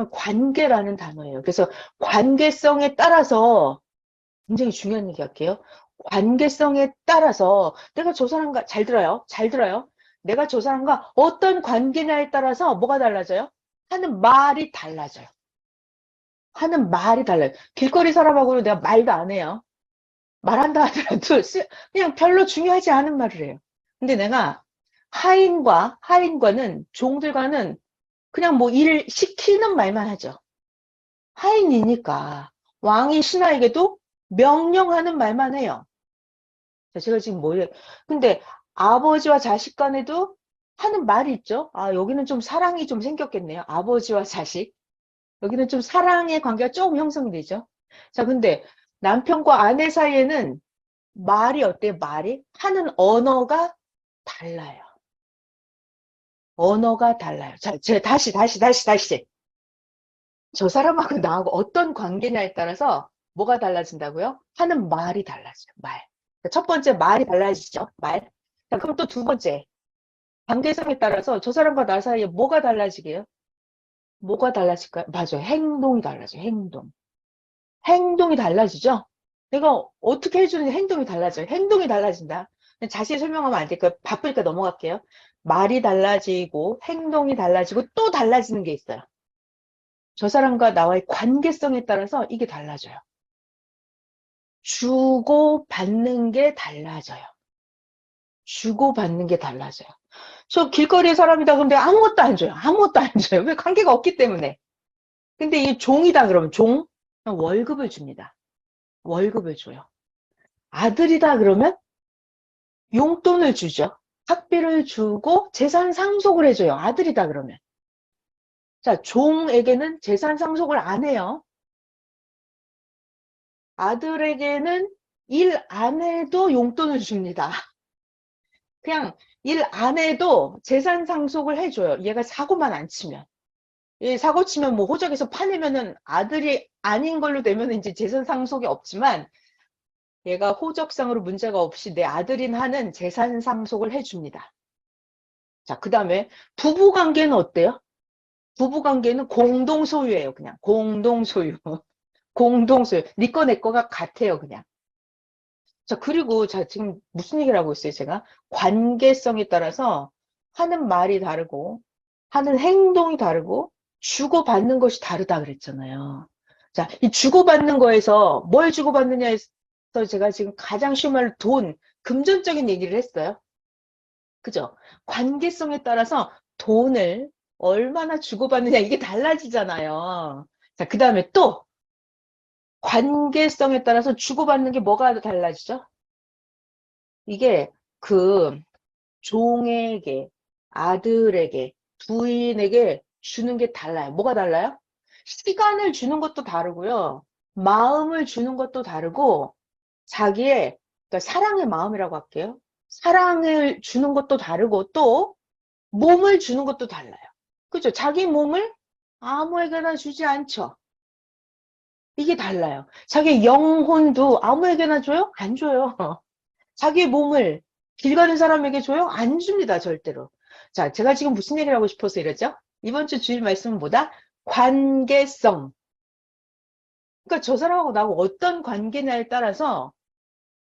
관계라는 단어예요. 그래서 관계성에 따라서 굉장히 중요한 얘기 할게요. 관계성에 따라서 내가 저 사람과 잘 들어요. 잘 들어요. 내가 저 사람과 어떤 관계냐에 따라서 뭐가 달라져요? 하는 말이 달라져요. 하는 말이 달라요. 길거리 사람하고는 내가 말도 안 해요. 말한다 하더라도 그냥 별로 중요하지 않은 말을 해요. 근데 내가 하인과는 종들과는 그냥 뭐 일을 시키는 말만 하죠. 하인이니까 왕이 신하에게도 명령하는 말만 해요. 제가 지금 뭐예요? 근데 아버지와 자식 간에도 하는 말이 있죠. 아, 여기는 좀 사랑이 좀 생겼겠네요. 아버지와 자식. 여기는 좀 사랑의 관계가 조금 형성이 되죠. 자, 근데 남편과 아내 사이에는 말이 어때요? 말이? 하는 언어가 달라요. 언어가 달라요. 자, 제가 다시. 저 사람하고 나하고 어떤 관계냐에 따라서 뭐가 달라진다고요? 하는 말이 달라져요. 말. 첫 번째 말이 달라지죠. 말. 자, 그럼 또 두 번째. 관계성에 따라서 저 사람과 나 사이에 뭐가 달라지게요? 뭐가 달라질까요? 맞아요. 행동이 달라져요. 행동. 행동이 달라지죠? 내가 어떻게 해주는지 행동이 달라져요. 행동이 달라진다. 자세히 설명하면 안 될까요? 바쁘니까 넘어갈게요. 말이 달라지고 행동이 달라지고 또 달라지는 게 있어요. 저 사람과 나와의 관계성에 따라서 이게 달라져요. 주고받는 게 달라져요. 주고받는 게 달라져요. 저 길거리의 사람이다 근데 아무것도 안 줘요. 아무것도 안 줘요. 왜? 관계가 없기 때문에. 근데 이 종이다 그러면 종? 월급을 줍니다. 월급을 줘요. 아들이다 그러면 용돈을 주죠. 학비를 주고 재산 상속을 해줘요. 아들이다 그러면. 자, 종에게는 재산 상속을 안 해요. 아들에게는 일 안 해도 용돈을 줍니다. 그냥 일 안 해도 재산 상속을 해줘요. 얘가 사고만 안 치면. 얘 사고 치면 뭐 호적에서 파내면은 아들이 아닌 걸로 되면 이제 재산 상속이 없지만 얘가 호적상으로 문제가 없이 내 아들인 한은 재산 상속을 해줍니다. 자, 그 다음에 부부 관계는 어때요? 부부 관계는 공동 소유예요. 그냥 공동 소유. 공동 소유. 네 거 내 거가 같아요. 그냥. 자, 그리고 자, 지금 무슨 얘기를 하고 있어요, 제가? 관계성에 따라서 하는 말이 다르고, 하는 행동이 다르고, 주고받는 것이 다르다 그랬잖아요. 자, 이 주고받는 거에서 뭘 주고받느냐에서 제가 지금 가장 쉬운 말로 돈, 금전적인 얘기를 했어요. 그죠? 관계성에 따라서 돈을 얼마나 주고받느냐, 이게 달라지잖아요. 자, 그 다음에 또, 관계성에 따라서 주고받는 게 뭐가 달라지죠? 이게 그 종에게, 아들에게, 부인에게 주는 게 달라요. 뭐가 달라요? 시간을 주는 것도 다르고요. 마음을 주는 것도 다르고, 자기의, 그러니까 사랑의 마음이라고 할게요. 사랑을 주는 것도 다르고, 또 몸을 주는 것도 달라요. 그죠? 자기 몸을 아무에게나 주지 않죠. 이게 달라요. 자기 영혼도 아무에게나 줘요? 안 줘요. 자기 몸을 길 가는 사람에게 줘요? 안 줍니다, 절대로. 자, 제가 지금 무슨 얘기를 하고 싶어서 이러죠? 이번 주 주일 말씀은 뭐다? 관계성. 그러니까 저 사람하고 나하고 어떤 관계냐에 따라서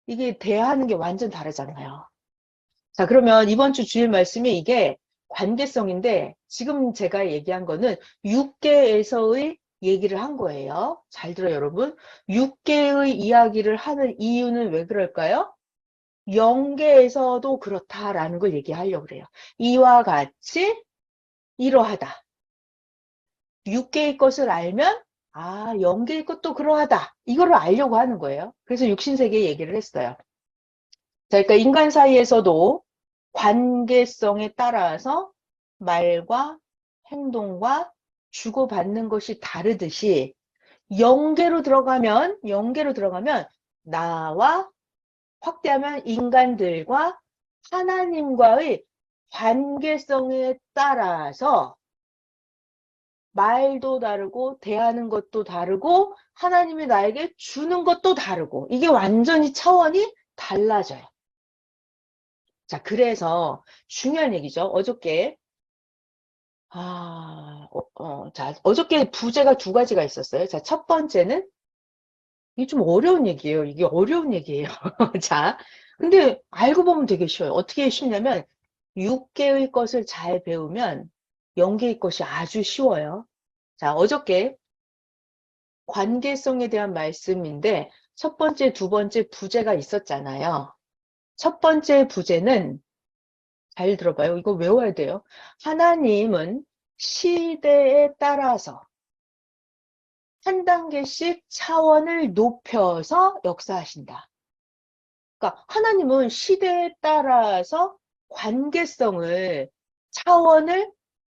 이게 대하는 게 완전 다르잖아요. 자, 그러면 이번 주 주일 말씀이 이게 관계성인데 지금 제가 얘기한 거는 6개에서의 얘기를 한 거예요. 잘 들어요, 여러분. 6개의 이야기를 하는 이유는 왜 그럴까요? 영계에서도 그렇다라는 걸 얘기하려고 그래요. 이와 같이 이러하다. 육계의 것을 알면 아, 영계의 것도 그러하다. 이거를 알려고 하는 거예요. 그래서 육신세계 얘기를 했어요. 자, 그러니까 인간 사이에서도 관계성에 따라서 말과 행동과 주고받는 것이 다르듯이 영계로 들어가면 나와 확대하면 인간들과 하나님과의 관계성에 따라서 말도 다르고 대하는 것도 다르고 하나님이 나에게 주는 것도 다르고 이게 완전히 차원이 달라져요. 자, 그래서 중요한 얘기죠. 어저께 자, 어저께 부제가 두 가지가 있었어요. 자, 첫 번째는, 이게 좀 어려운 얘기예요. 이게 어려운 얘기예요. 자, 근데 알고 보면 되게 쉬워요. 어떻게 쉽냐면, 6개의 것을 잘 배우면 0개의 것이 아주 쉬워요. 자, 어저께 관계성에 대한 말씀인데, 첫 번째, 두 번째 부제가 있었잖아요. 첫 번째 부제는, 잘 들어봐요. 이거 외워야 돼요. 하나님은 시대에 따라서 한 단계씩 차원을 높여서 역사하신다. 그러니까 하나님은 시대에 따라서 관계성을, 차원을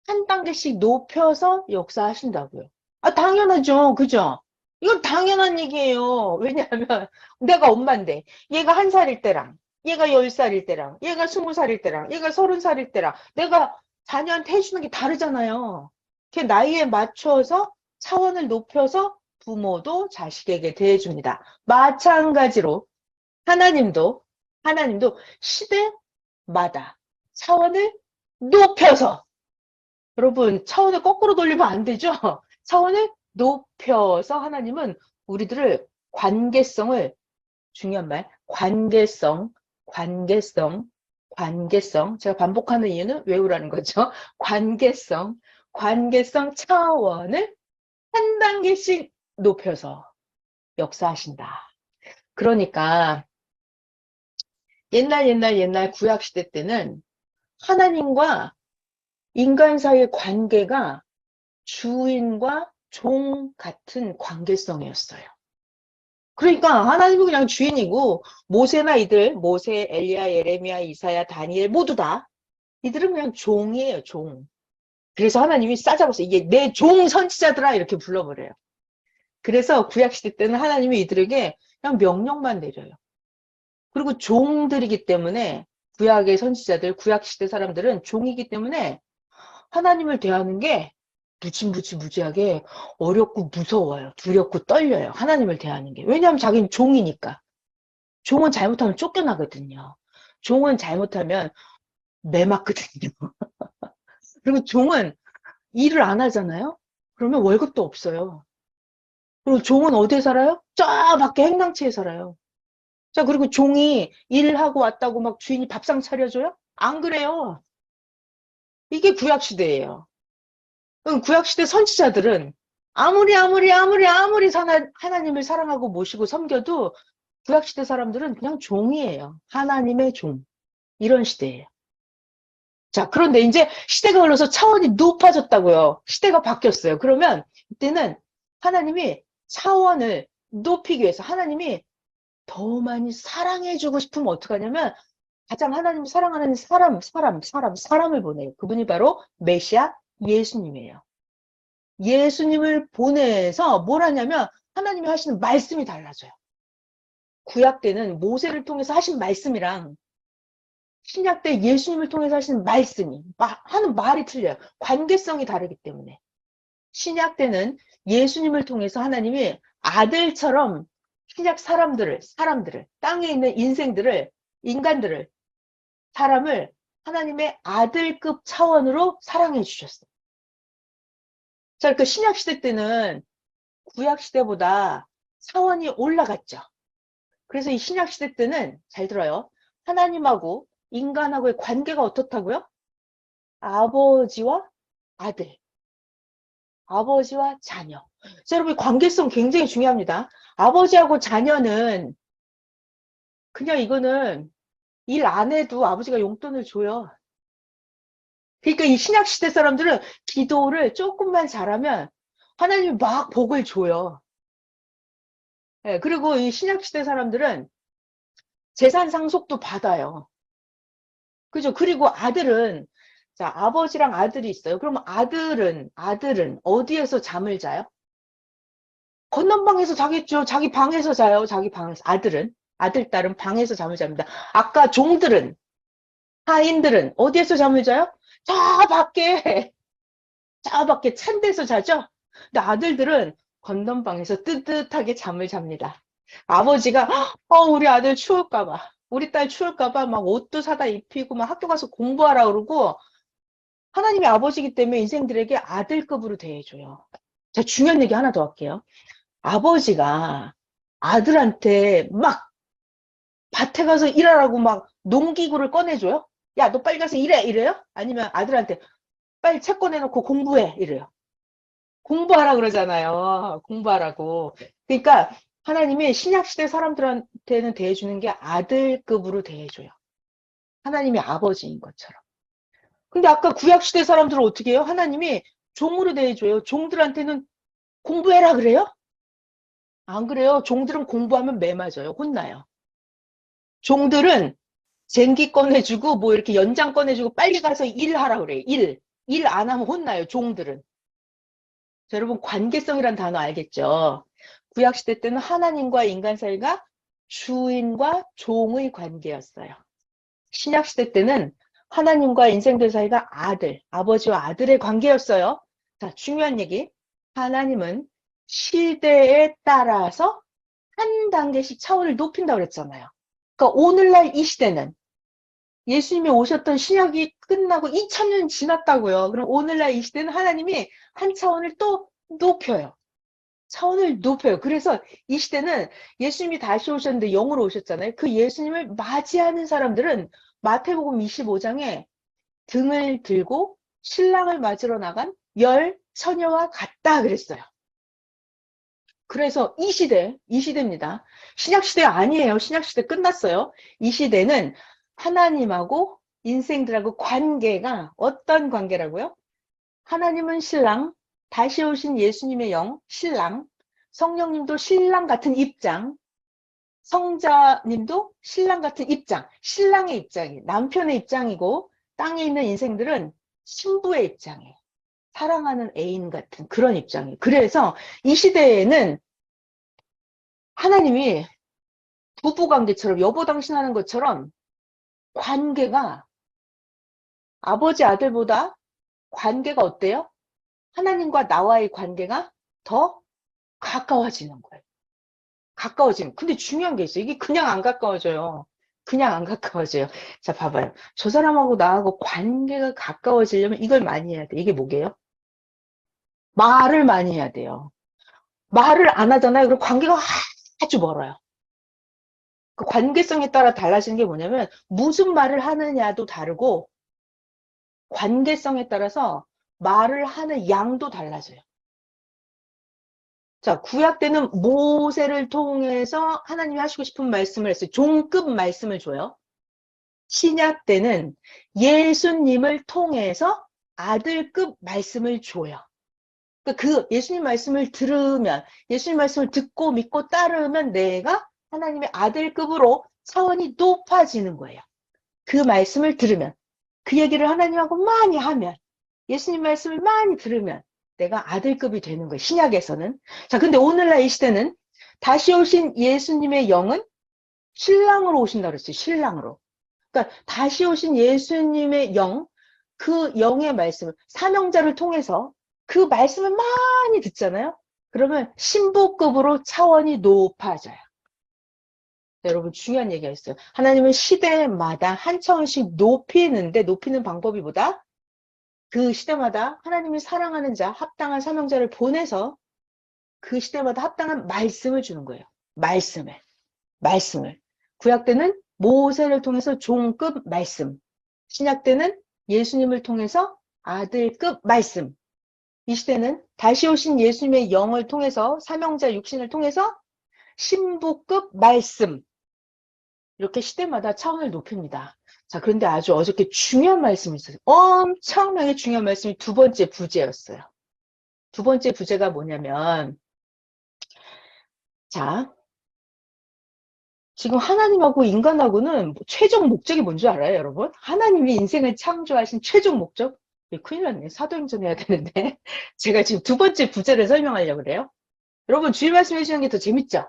한 단계씩 높여서 역사하신다고요. 아, 당연하죠. 그죠? 이건 당연한 얘기예요. 왜냐하면 내가 엄마인데 얘가 1살일 때랑 얘가 10살일 때랑 얘가 20살일 때랑 얘가 30살일 때랑 내가 자녀한테 해주는 게 다르잖아요. 그 나이에 맞춰서 차원을 높여서 부모도 자식에게 대해줍니다. 마찬가지로 하나님도 하나님도 시대마다 차원을 높여서, 여러분, 차원을 거꾸로 돌리면 안 되죠? 차원을 높여서 하나님은 우리들을 관계성을, 중요한 말, 관계성. 제가 반복하는 이유는 외우라는 거죠. 관계성 차원을 한 단계씩 높여서 역사하신다. 그러니까 옛날 구약시대 때는 하나님과 인간 사이의 관계가 주인과 종 같은 관계성이었어요. 그러니까 하나님은 그냥 주인이고 모세나 모세, 엘리야, 예레미야, 이사야, 다니엘 모두 다 이들은 그냥 종이에요, 종. 그래서 하나님이 싸잡아서 이게 내 종 선지자들아 이렇게 불러버려요. 그래서 구약시대 때는 하나님이 이들에게 그냥 명령만 내려요. 그리고 종들이기 때문에 구약의 선지자들, 구약시대 사람들은 종이기 때문에 하나님을 대하는 게 무지무지하게 어렵고 무서워요. 두렵고 떨려요. 하나님을 대하는 게. 왜냐하면 자기는 종이니까. 종은 잘못하면 쫓겨나거든요. 종은 잘못하면 매 맞거든요. 그리고 종은 일을 안 하잖아요. 그러면 월급도 없어요. 그리고 종은 어디에 살아요? 저 밖에 행랑채에 살아요. 자, 그리고 종이 일을 하고 왔다고 막 주인이 밥상 차려줘요? 안 그래요. 이게 구약시대예요. 구약시대 선지자들은 아무리 하나님을 사랑하고 모시고 섬겨도 구약시대 사람들은 그냥 종이에요. 하나님의 종. 이런 시대예요. 자, 그런데 이제 시대가 흘러서 차원이 높아졌다고요. 시대가 바뀌었어요. 그러면 이때는 하나님이 차원을 높이기 위해서 하나님이 더 많이 사랑해주고 싶으면 어떡하냐면 가장 하나님이 사랑하는 사람을 보내요. 그분이 바로 메시아 예수님이에요. 예수님을 보내서 뭘 하냐면 하나님이 하시는 말씀이 달라져요. 구약 때는 모세를 통해서 하신 말씀이랑 신약 때 예수님을 통해서 하시는 말씀이 하는 말이 틀려요. 관계성이 다르기 때문에. 신약 때는 예수님을 통해서 하나님이 아들처럼 신약 사람들을 땅에 있는 인간들을 사람을 하나님의 아들급 차원으로 사랑해 주셨어요. 자, 그 신약 시대 때는 구약 시대보다 차원이 올라갔죠. 그래서 이 신약 시대 때는 잘 들어요. 하나님하고 인간하고의 관계가 어떻다고요? 아버지와 아들, 아버지와 자녀. 자, 여러분 관계성 굉장히 중요합니다. 아버지하고 자녀는 그냥 이거는 일 안 해도 아버지가 용돈을 줘요. 그러니까 이 신약 시대 사람들은 기도를 조금만 잘하면 하나님이 막 복을 줘요. 예, 그리고 이 신약 시대 사람들은 재산 상속도 받아요. 그죠? 그리고 아들은, 자, 아버지랑 아들이 있어요. 그러면 아들은 어디에서 잠을 자요? 건넌방에서 자겠죠. 자기 방에서 자요. 자기 방에서. 아들, 딸은 방에서 잠을 잡니다. 아까 종들은, 하인들은 어디에서 잠을 자요? 저 밖에, 저 밖에 찬 데서 자죠? 근데 아들들은 건넌방에서 뜨뜻하게 잠을 잡니다. 아버지가, 우리 아들 추울까봐, 우리 딸 추울까봐 막 옷도 사다 입히고 막 학교 가서 공부하라 그러고 하나님이 아버지이기 때문에 인생들에게 아들급으로 대해줘요. 자, 중요한 얘기 하나 더 할게요. 아버지가 아들한테 막 밭에 가서 일하라고 막 농기구를 꺼내줘요? 야, 너 빨리 가서 일해! 이래요? 아니면 아들한테 빨리 책 꺼내놓고 공부해! 이래요? 공부하라 그러잖아요. 공부하라고. 그러니까 하나님이 신약시대 사람들한테는 대해주는 게 아들급으로 대해줘요. 하나님이 아버지인 것처럼. 근데 아까 구약시대 사람들은 어떻게 해요? 하나님이 종으로 대해줘요. 종들한테는 공부해라 그래요? 안 그래요. 종들은 공부하면 매 맞아요. 혼나요. 종들은 쟁기 꺼내주고 뭐 이렇게 연장 꺼내주고 빨리 가서 일하라 그래요. 일. 일 안 하면 혼나요. 종들은. 자, 여러분 관계성이란 단어 알겠죠? 구약시대 때는 하나님과 인간 사이가 주인과 종의 관계였어요. 신약시대 때는 하나님과 인생들 사이가 아들, 아버지와 아들의 관계였어요. 자, 중요한 얘기. 하나님은 시대에 따라서 한 단계씩 차원을 높인다고 그랬잖아요. 그러니까 오늘날 이 시대는 예수님이 오셨던 신약이 끝나고 2000년 지났다고요. 그럼 오늘날 이 시대는 하나님이 한 차원을 또 높여요. 차원을 높여요. 그래서 이 시대는 예수님이 다시 오셨는데 영으로 오셨잖아요. 그 예수님을 맞이하는 사람들은 마태복음 25장에 등을 들고 신랑을 맞으러 나간 열 처녀와 같다 그랬어요. 그래서 이 시대입니다. 신약시대 아니에요. 신약시대 끝났어요. 이 시대는 하나님하고 인생들하고 관계가 어떤 관계라고요? 하나님은 신랑, 다시 오신 예수님의 영, 신랑, 성령님도 신랑 같은 입장, 성자님도 신랑 같은 입장, 신랑의 입장이 남편의 입장이고 땅에 있는 인생들은 신부의 입장이에요. 사랑하는 애인 같은 그런 입장이에요. 그래서 이 시대에는 하나님이 부부관계처럼 여보당신하는 것처럼 관계가 아버지 아들보다 관계가 어때요? 하나님과 나와의 관계가 더 가까워지는 거예요. 가까워지는. 근데 중요한 게 있어요. 이게 그냥 안 가까워져요. 그냥 안 가까워져요. 자, 봐봐요. 저 사람하고 나하고 관계가 가까워지려면 이걸 많이 해야 돼. 이게 뭐게요? 말을 많이 해야 돼요. 말을 안 하잖아요. 그럼 관계가 아주 멀어요. 그 관계성에 따라 달라지는 게 뭐냐면 무슨 말을 하느냐도 다르고 관계성에 따라서 말을 하는 양도 달라져요. 자, 구약 때는 모세를 통해서 하나님이 하시고 싶은 말씀을 했어요. 종급 말씀을 줘요. 신약 때는 예수님을 통해서 아들급 말씀을 줘요. 그 예수님 말씀을 들으면, 예수님 말씀을 듣고 믿고 따르면 내가 하나님의 아들급으로 차원이 높아지는 거예요. 그 말씀을 들으면, 그 얘기를 하나님하고 많이 하면, 예수님 말씀을 많이 들으면 내가 아들급이 되는 거예요. 신약에서는. 자, 근데 오늘날 이 시대는 다시 오신 예수님의 영은 신랑으로 오신다 그랬어요. 신랑으로. 그러니까 다시 오신 예수님의 영, 그 영의 말씀을 사명자를 통해서 그 말씀을 많이 듣잖아요. 그러면 신부급으로 차원이 높아져요. 여러분 중요한 얘기가 있어요. 하나님은 시대마다 한 차원씩 높이는데 높이는 방법이 뭐다? 그 시대마다 하나님이 사랑하는 자, 합당한 사명자를 보내서 그 시대마다 합당한 말씀을 주는 거예요. 말씀을. 구약 때는 모세를 통해서 종급 말씀, 신약 때는 예수님을 통해서 아들급 말씀, 이 시대는 다시 오신 예수님의 영을 통해서 사명자 육신을 통해서 신부급 말씀, 이렇게 시대마다 차원을 높입니다. 자, 그런데 아주 어저께 중요한 말씀이 있어요. 엄청나게 중요한 말씀이 두 번째 부제였어요. 두 번째 부제가 뭐냐면, 자, 지금 하나님하고 인간하고는 최종 목적이 뭔지 알아요, 여러분? 하나님이 인생을 창조하신 최종 목적? 큰일 났네. 사도행전 해야 되는데. 제가 지금 두 번째 부제를 설명하려고 그래요. 여러분, 주일 말씀 해주시는 게 더 재밌죠?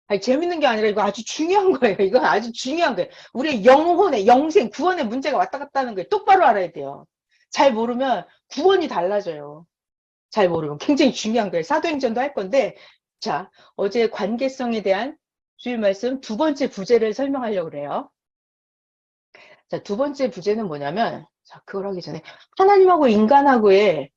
아니, 재밌는 게 아니라 이거 아주 중요한 거예요. 이거 아주 중요한 거예요. 우리의 영혼의, 영생, 구원의 문제가 왔다 갔다 하는 거예요. 똑바로 알아야 돼요. 잘 모르면 구원이 달라져요. 잘 모르면 굉장히 중요한 거예요. 사도행전도 할 건데, 자, 어제 관계성에 대한 주일 말씀 두 번째 부제를 설명하려고 그래요. 자, 두 번째 부제는 뭐냐면, 자, 그걸 하기 전에 하나님하고 인간하고의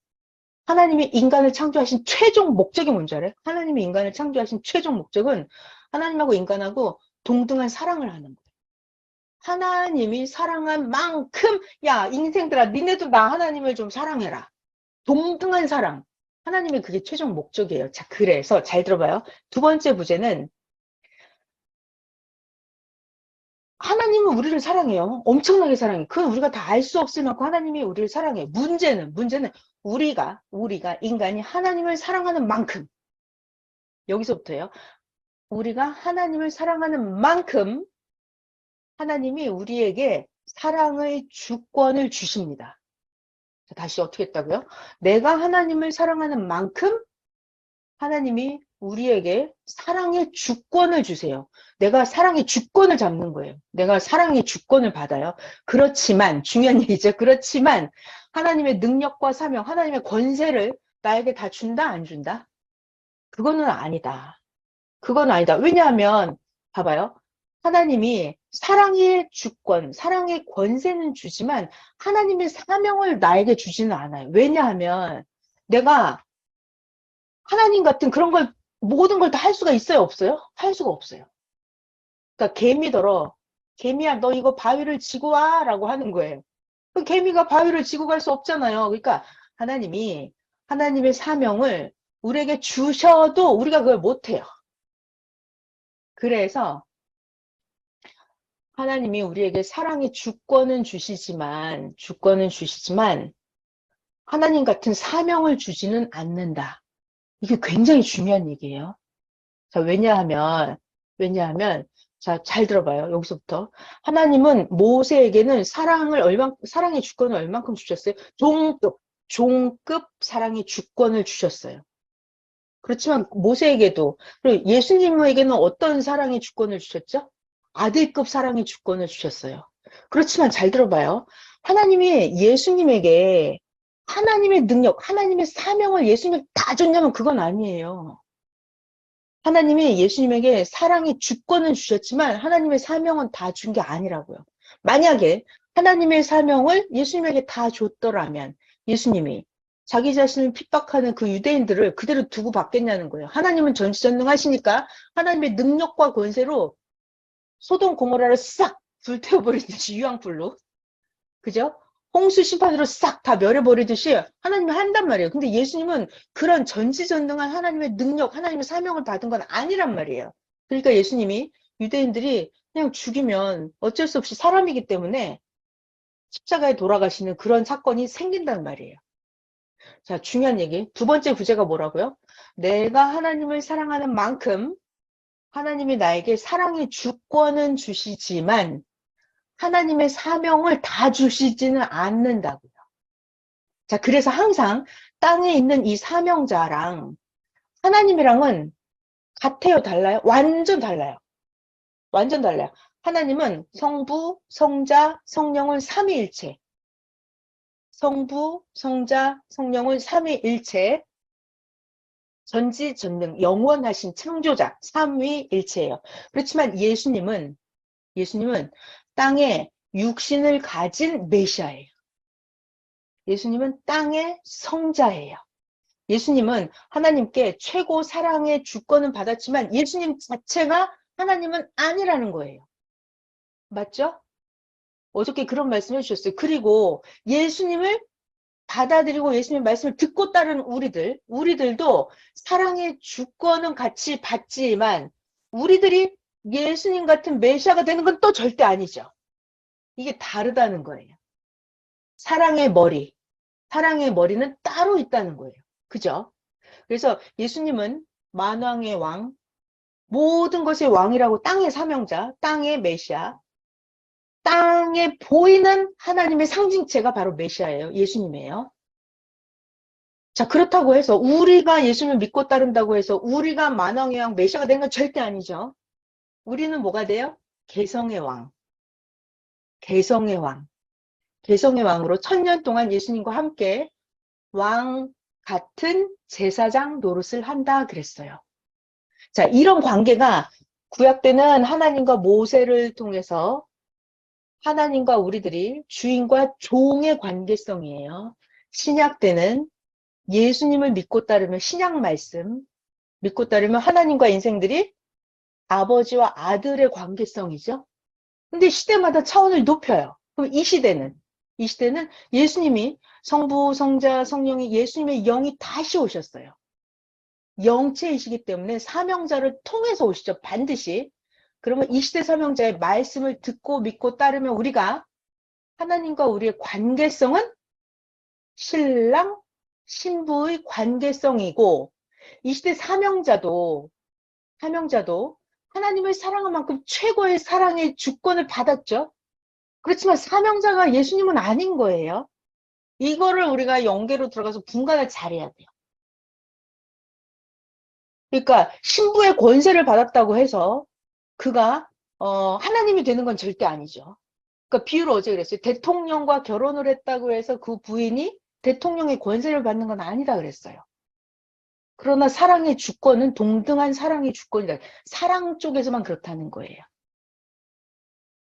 하나님이 인간을 창조하신 최종 목적이 뭔지 알아요? 하나님이 인간을 창조하신 최종 목적은 하나님하고 인간하고 동등한 사랑을 하는 거예요. 하나님이 사랑한 만큼, 야, 인생들아, 니네도 나 하나님을 좀 사랑해라. 동등한 사랑. 하나님의 그게 최종 목적이에요. 자, 그래서 잘 들어봐요. 두 번째 부제는 하나님은 우리를 사랑해요. 엄청나게 사랑해. 그건 우리가 다 알 수 없을 만큼 하나님이 우리를 사랑해. 문제는 우리가 인간이 하나님을 사랑하는 만큼, 여기서부터예요. 우리가 하나님을 사랑하는 만큼 하나님이 우리에게 사랑의 주권을 주십니다. 자, 다시 어떻게 했다고요? 내가 하나님을 사랑하는 만큼 하나님이 우리에게 사랑의 주권을 주세요. 내가 사랑의 주권을 잡는 거예요. 내가 사랑의 주권을 받아요. 그렇지만, 중요한 얘기죠. 그렇지만 하나님의 능력과 사명, 하나님의 권세를 나에게 다 준다, 안 준다? 그거는 아니다. 그건 아니다. 왜냐하면 봐봐요. 하나님이 사랑의 주권, 사랑의 권세는 주지만 하나님의 사명을 나에게 주지는 않아요. 왜냐하면 내가 하나님 같은 그런 걸 모든 걸 다 할 수가 있어요, 없어요? 할 수가 없어요. 그러니까 개미더러 개미야 너 이거 바위를 지고 와라고 하는 거예요. 그 개미가 바위를 지고 갈 수 없잖아요. 그러니까 하나님이 하나님의 사명을 우리에게 주셔도 우리가 그걸 못 해요. 그래서 하나님이 우리에게 사랑의 주권은 주시지만 하나님 같은 사명을 주지는 않는다. 이게 굉장히 중요한 얘기예요. 자, 왜냐하면, 자, 잘 들어봐요. 여기서부터. 하나님은 모세에게는 사랑의 주권을 얼만큼 주셨어요? 종급 사랑의 주권을 주셨어요. 그렇지만 모세에게도, 그리고 예수님에게는 어떤 사랑의 주권을 주셨죠? 아들급 사랑의 주권을 주셨어요. 그렇지만 잘 들어봐요. 하나님이 예수님에게 하나님의 능력, 하나님의 사명을 예수님에게 다 줬냐면 그건 아니에요. 하나님이 예수님에게 사랑의 주권을 주셨지만 하나님의 사명은 다 준 게 아니라고요. 만약에 하나님의 사명을 예수님에게 다 줬더라면 예수님이 자기 자신을 핍박하는 그 유대인들을 그대로 두고 받겠냐는 거예요. 하나님은 전지전능하시니까 하나님의 능력과 권세로 소돔 고모라를 싹 불태워버리듯이 유황불로. 그죠? 홍수 심판으로 싹 다 멸해버리듯이 하나님이 한단 말이에요. 근데 예수님은 그런 전지전능한 하나님의 능력, 하나님의 사명을 받은 건 아니란 말이에요. 그러니까 예수님이 유대인들이 그냥 죽이면 어쩔 수 없이 사람이기 때문에 십자가에 돌아가시는 그런 사건이 생긴단 말이에요. 자, 중요한 얘기. 두 번째 구제가 뭐라고요? 내가 하나님을 사랑하는 만큼 하나님이 나에게 사랑의 주권은 주시지만 하나님의 사명을 다 주시지는 않는다고요. 자, 그래서 항상 땅에 있는 이 사명자랑 하나님이랑은 같아요, 달라요? 완전 달라요. 완전 달라요. 하나님은 성부, 성자, 성령을 삼위일체. 성부, 성자, 성령을 삼위일체. 전지전능, 영원하신 창조자, 삼위일체예요. 그렇지만 예수님은 땅에 육신을 가진 메시아예요. 예수님은 땅의 성자예요. 예수님은 하나님께 최고 사랑의 주권은 받았지만 예수님 자체가 하나님은 아니라는 거예요. 맞죠? 어저께 그런 말씀 해주셨어요. 그리고 예수님을 받아들이고 예수님의 말씀을 듣고 따르는 우리들도 사랑의 주권은 같이 받지만 우리들이 예수님 같은 메시아가 되는 건 또 절대 아니죠. 이게 다르다는 거예요. 사랑의 머리는 따로 있다는 거예요. 그죠? 그래서 예수님은 만왕의 왕, 모든 것의 왕이라고 땅의 사명자, 땅의 메시아, 땅에 보이는 하나님의 상징체가 바로 메시아예요. 예수님이에요. 자, 그렇다고 해서 우리가 예수님을 믿고 따른다고 해서 우리가 만왕의 왕, 메시아가 되는 건 절대 아니죠. 우리는 뭐가 돼요? 개성의 왕, 개성의 왕, 개성의 왕으로 1000년 동안 예수님과 함께 왕 같은 제사장 노릇을 한다 그랬어요. 자, 이런 관계가 구약 때는 하나님과 모세를 통해서 하나님과 우리들이 주인과 종의 관계성이에요. 신약 때는 예수님을 믿고 따르면 신약 말씀, 믿고 따르면 하나님과 인생들이 아버지와 아들의 관계성이죠. 근데 시대마다 차원을 높여요. 그럼 이 시대는 예수님이 성부, 성자, 성령이 예수님의 영이 다시 오셨어요. 영체이시기 때문에 사명자를 통해서 오시죠. 반드시. 그러면 이 시대 사명자의 말씀을 듣고 믿고 따르면 우리가 하나님과 우리의 관계성은 신랑, 신부의 관계성이고 이 시대 사명자도 하나님을 사랑한 만큼 최고의 사랑의 주권을 받았죠. 그렇지만 사명자가 예수님은 아닌 거예요. 이거를 우리가 영계로 들어가서 분간을 잘해야 돼요. 그러니까 신부의 권세를 받았다고 해서 그가 하나님이 되는 건 절대 아니죠. 그러니까 비유를 어제 그랬어요. 대통령과 결혼을 했다고 해서 그 부인이 대통령의 권세를 받는 건 아니다 그랬어요. 그러나 사랑의 주권은 동등한 사랑의 주권이다. 사랑 쪽에서만 그렇다는 거예요.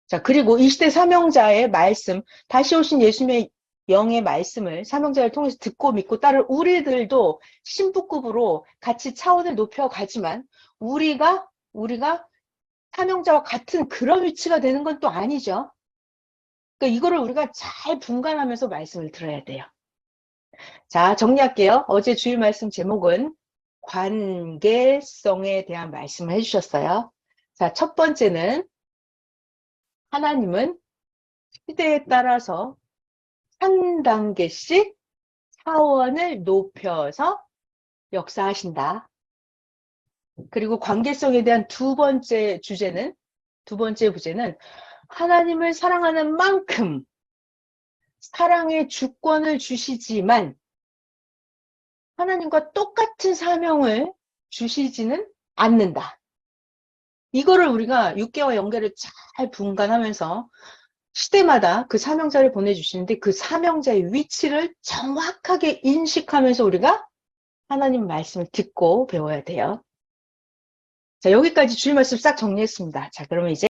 자, 그리고 이 시대 사명자의 말씀, 다시 오신 예수님의 영의 말씀을 사명자를 통해서 듣고 믿고 따를 우리들도 신부급으로 같이 차원을 높여가지만 우리가 사명자와 같은 그런 위치가 되는 건 또 아니죠. 그러니까 이거를 우리가 잘 분간하면서 말씀을 들어야 돼요. 자, 정리할게요. 어제 주일 말씀 제목은 관계성에 대한 말씀을 해주셨어요. 자, 첫 번째는 하나님은 시대에 따라서 한 단계씩 차원을 높여서 역사하신다. 그리고 관계성에 대한 두 번째 부제는 하나님을 사랑하는 만큼 사랑의 주권을 주시지만 하나님과 똑같은 사명을 주시지는 않는다. 이거를 우리가 6개와 연계를 잘 분간하면서 시대마다 그 사명자를 보내주시는데 그 사명자의 위치를 정확하게 인식하면서 우리가 하나님 말씀을 듣고 배워야 돼요. 자, 여기까지 주일 말씀 싹 정리했습니다. 자, 그러면 이제